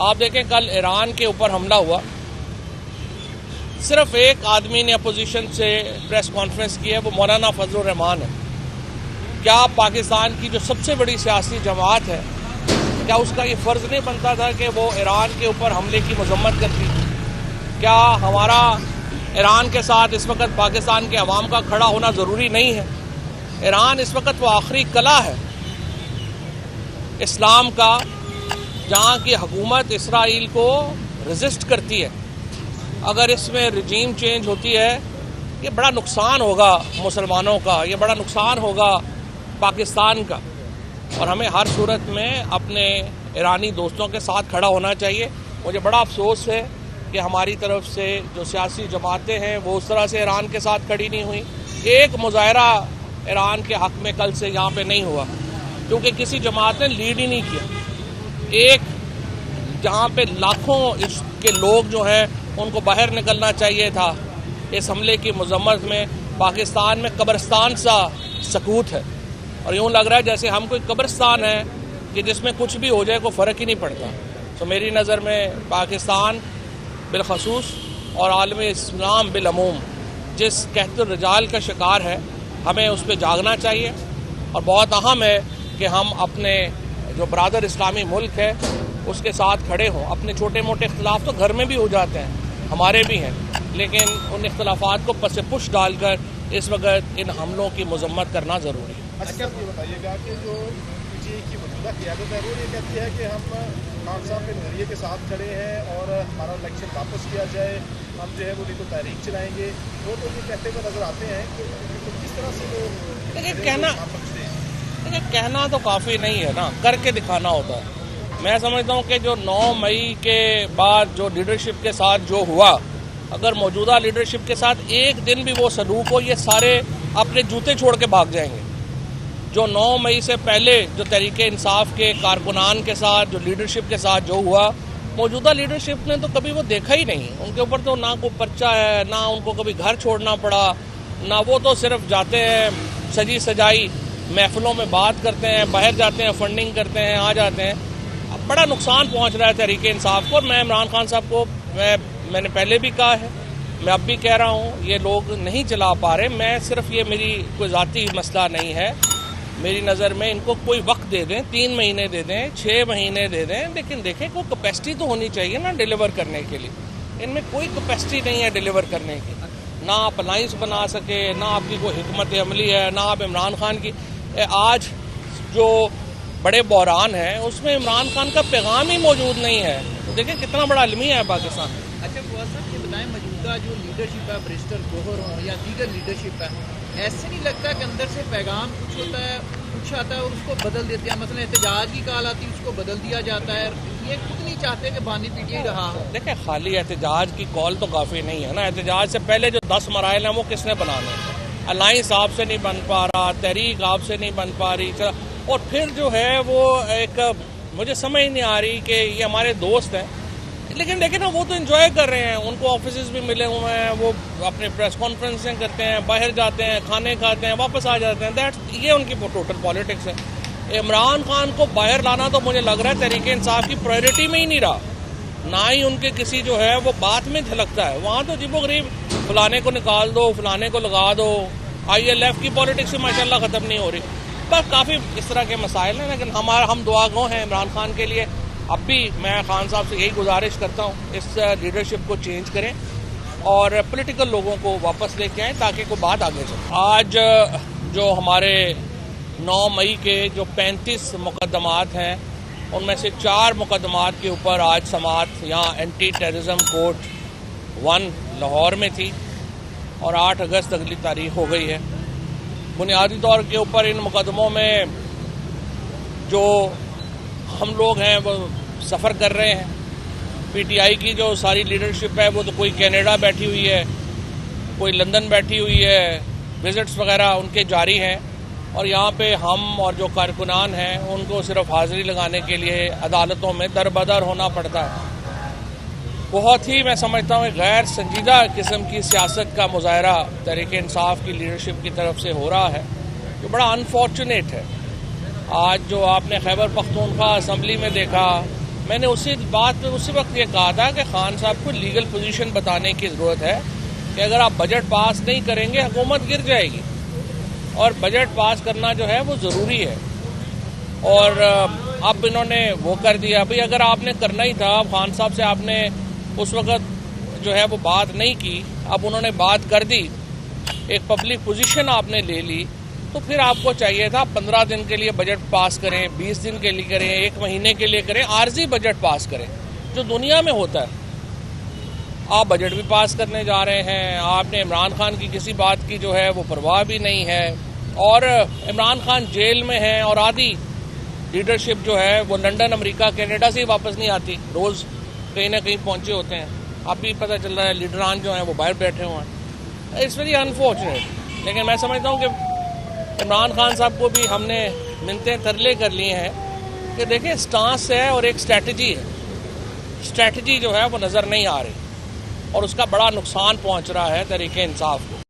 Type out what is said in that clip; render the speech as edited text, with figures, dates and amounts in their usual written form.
आप देखें कल ईरान के ऊपर हमला हुआ, सिर्फ एक आदमी ने अपोजिशन से प्रेस कॉन्फ्रेंस की है, वो मौलाना फजलुर रहमान है। क्या पाकिस्तान की जो सबसे बड़ी सियासी जमात है, क्या उसका ये फ़र्ज़ नहीं बनता था कि वो ईरान के ऊपर हमले की मजम्मत करती? क्या हमारा ईरान के साथ इस वक्त पाकिस्तान के अवाम का खड़ा होना ज़रूरी नहीं है? ईरान इस वक्त वो आखिरी कला है इस्लाम का, जहाँ की हुकूमत इसराइल को रेजिस्ट करती है। अगर इसमें रजीम चेंज होती है, ये बड़ा नुकसान होगा मुसलमानों का, ये बड़ा नुकसान होगा पाकिस्तान का, और हमें हर सूरत में अपने ईरानी दोस्तों के साथ खड़ा होना चाहिए। मुझे बड़ा अफसोस है कि हमारी तरफ से जो सियासी जमातें हैं वो उस तरह से ईरान के साथ खड़ी नहीं हुई। एक मुजाहरा ईरान के हक़ में कल से यहाँ पे नहीं हुआ, क्योंकि किसी जमात ने लीड ही नहीं किया। एक जहाँ पे लाखों इसके लोग जो हैं उनको बाहर निकलना चाहिए था, इस हमले की मजम्मत में पाकिस्तान में कब्रिस्तान सा सकूत है, और यूँ लग रहा है जैसे हम कोई कब्रिस्तान है कि जिसमें कुछ भी हो जाए कोई फ़र्क ही नहीं पड़ता। तो मेरी नज़र में पाकिस्तान बिलखसूस और आलम इस्लाम बिलअमूम जिस कहतुर रजाल का शिकार है, हमें उस पर जागना चाहिए। और बहुत अहम है कि हम अपने जो बरादर इस्लामी मुल्क है उसके साथ खड़े हों। अपने छोटे मोटे इख्तिलाफ तो घर में भी हो जाते हैं, हमारे भी हैं, लेकिन उन इख्तिलाफात को पसे पुश डालकर इस वक्त इन हमलों की मजम्मत करना ज़रूरी है। अच्छा, आप ये बताइएगा कि जो पीटीआई की मौजूदा क़यादत है वो ये कहती है कि हम खान साहब के नज़रिए के साथ खड़े हैं और हमारा इलेक्शन वापस किया जाए, हम जो है वो देखो तहरीक चलाएंगे, वो तो ये कहते हुए नज़र आते हैं कि तो किस तरह से वो कहना तो काफ़ी नहीं है ना, करके दिखाना होता है। मैं समझता हूँ कि जो 9 मई के बाद जो लीडरशिप के साथ जो हुआ, अगर मौजूदा लीडरशिप के साथ एक दिन भी वो सलूक हो, ये सारे अपने जूते छोड़ के भाग जाएंगे। जो 9 मई से पहले जो तहरीक इंसाफ के कारकुनान के साथ जो लीडरशिप के साथ जो हुआ, मौजूदा लीडरशिप ने तो कभी वो देखा ही नहीं। उनके ऊपर तो ना कोई पर्चा है, ना उनको कभी घर छोड़ना पड़ा, ना वो तो सिर्फ जाते हैं सजी सजाई महफिलों में बात करते हैं, बाहर जाते हैं, फंडिंग करते हैं, आ जाते हैं। अब बड़ा नुकसान पहुंच रहा है तहरीक इंसाफ को। और मैं इमरान खान साहब को मैंने पहले भी कहा है, मैं अब भी कह रहा हूँ, ये लोग नहीं चला पा रहे। मैं सिर्फ ये मेरी कोई ज़ाती मसला नहीं है, मेरी नज़र में इनको कोई वक्त दे दें, 3 महीने दे दें, 6 महीने दे दें, लेकिन देखें कोई कैपेसिटी तो होनी चाहिए ना डिलीवर करने के लिए। इनमें कोई कैपेसिटी नहीं है डिलीवर करने की, ना आप अलाइंस बना सके, ना आपकी कोई हिकमत अमली है, ना आप इमरान खान की। आज जो बड़े बहरान है उसमें इमरान खान का पैगाम ही मौजूद नहीं है। तो देखें कितना बड़ा अलमिया है पाकिस्तान। अच्छा फवाद साहब, ये बताएं, मौजूदा जो लीडरशिप है, बैरिस्टर जोहर हो या दीगर लीडरशिप है, ऐसे नहीं लगता कि अंदर से पैगाम कुछ होता है, कुछ आता है और उसको बदल देते हैं? मसलन एहतजाज की कॉल आती है, उसको बदल दिया जाता है। ये खुद नहीं चाहते कि बानी पीटीआई रहा हो। देखें, खाली एहतजाज की कॉल तो काफ़ी नहीं है ना। एहतजाज से पहले जो 10 मराइल हैं वो किसने बनाने हैं? अलाइंस आपसे नहीं बन पा रहा, तहरीक आपसे नहीं बन पा रही, और फिर जो है वो एक मुझे समझ नहीं आ रही कि ये हमारे दोस्त हैं, लेकिन देखिए ना, वो तो एंजॉय कर रहे हैं, उनको ऑफिस भी मिले हुए हैं, वो अपने प्रेस कॉन्फ्रेंसें करते हैं, बाहर जाते हैं, खाने खाते हैं, वापस आ जाते हैं। दैट्स ये उनकी टोटल पॉलिटिक्स है। इमरान खान को बाहर लाना तो मुझे लग रहा है तहरीक इंसाफ की प्रायोरिटी में ही नहीं रहा, ना ही उनके किसी जो है वो बात में झलकता है। वहाँ तो जिबो गरीब फलाने को निकाल दो, फलाने को लगा दो, ILF की पॉलिटिक्स भी माशाल्लाह ख़त्म नहीं हो रही। बस काफ़ी इस तरह के मसाइल हैं, लेकिन हम दुआगो हैं इमरान खान के लिए। अब भी मैं खान साहब से यही गुजारिश करता हूँ, इस लीडरशिप को चेंज करें और पॉलिटिकल लोगों को वापस लेके आएँ ताकि कोई बात आगे चले। आज जो हमारे 9 मई के जो 35 मुकदमात हैं, उनमें से 4 मुकदमात के ऊपर आज समाअत यहाँ एंटी टेररिज्म कोर्ट 1 लाहौर में थी और 8 अगस्त अगली तारीख हो गई है। बुनियादी तौर के ऊपर इन मुकदमों में जो हम लोग हैं वो सफ़र कर रहे हैं। PTI की जो सारी लीडरशिप है वो तो कोई कनाडा बैठी हुई है, कोई लंदन बैठी हुई है, विजिट्स वगैरह उनके जारी हैं, और यहाँ पे हम और जो कारकुनान हैं उनको सिर्फ हाज़िरी लगाने के लिए अदालतों में दरबदर होना पड़ता है। बहुत ही मैं समझता हूँ गैर संजीदा किस्म की सियासत का मुजाहरा तहरीक इंसाफ की लीडरशिप की तरफ से हो रहा है, जो बड़ा अनफॉर्चुनेट है। आज जो आपने खैबर पख्तूनख्वा असम्बली में देखा मैंने उसी बात पे उसी वक्त ये कहा था कि खान साहब को लीगल पोजीशन बताने की ज़रूरत है कि अगर आप बजट पास नहीं करेंगे हुकूमत गिर जाएगी, और बजट पास करना जो है वो ज़रूरी है। और अब इन्होंने वो कर दिया। भाई अगर आपने करना ही था, खान साहब से आपने उस वक्त जो है वो बात नहीं की, अब उन्होंने बात कर दी, एक पब्लिक पोजीशन आपने ले ली, तो फिर आपको चाहिए था 15 दिन के लिए बजट पास करें, 20 दिन के लिए करें, 1 महीने के लिए करें, आर्जी बजट पास करें जो दुनिया में होता है। आप बजट भी पास करने जा रहे हैं, आपने इमरान खान की किसी बात की जो है वो परवाह भी नहीं है, और इमरान खान जेल में है और आधी लीडरशिप जो है वो लंदन, अमेरिका, कनाडा से ही वापस नहीं आती, रोज़ कहीं ना कहीं पहुंचे होते हैं। अब भी पता चल रहा है लीडरान जो हैं वो बाहर बैठे हुए हैं। It's very unfortunate. लेकिन मैं समझता हूँ कि इमरान खान साहब को भी हमने मिन्नतें तरले कर लिए हैं कि देखिए स्टांस है और एक स्ट्रैटेजी है, स्ट्रैटेजी जो है वो नज़र नहीं आ रही और उसका बड़ा नुकसान पहुंच रहा है तहरीक इंसाफ को।